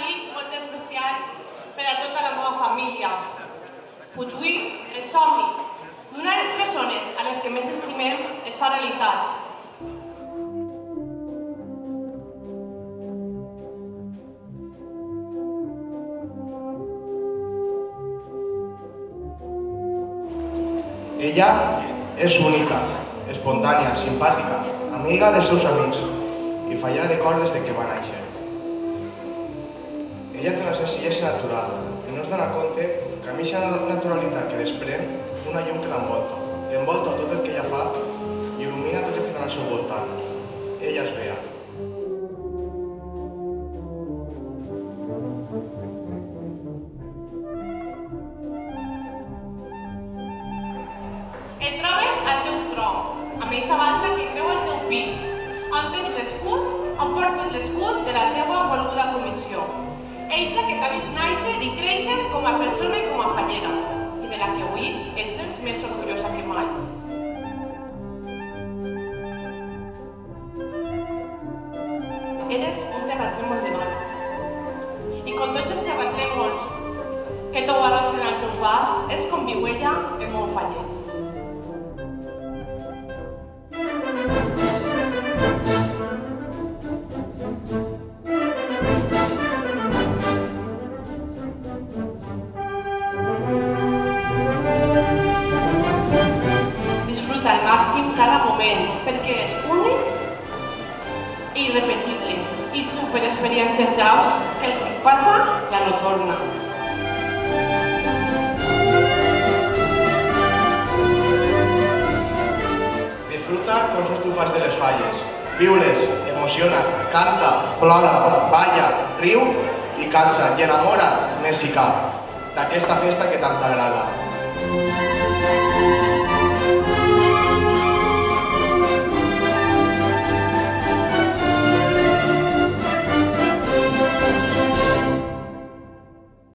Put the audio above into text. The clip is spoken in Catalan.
nit molt especial per a tota la meva família. Puigui, el somni d'una de les persones a les que més estimem es fa realitat. Ella és única, espontània, simpàtica, amiga dels seus amics i fallera de cor des que va néixer. Ella té una senzillesa natural i no es dona compte que a mitja naturalitat que desprèn una llum que l'envolta tot el que ella fa i il·lumina tot el que està al seu voltant. Ella és Bea. Et trobes al teu tronc, amb aquesta banda que creu el teu pit, on tens l'escut, on portes l'escut de la teva volguda comissió. Eixa que t'ha vist néixer i créixer com a persona i com a fallera, i de la que avui ets més orgullosa que mai. Eres un terratrèmol de mar. I com tots els terratrèmols que t'ho arrosen al seu pas, és com viu ella el meu fallet. Disfruta al màxim cada moment, perquè és únic i irrepetible. I tu, per experiència, saps que el que passa ja no torna. Disfruta com si tu fas de les falles. Viu-les, emociona, canta, plora, balla, riu i cansa i enamora, més si cap, d'aquesta festa que tant t'agrada.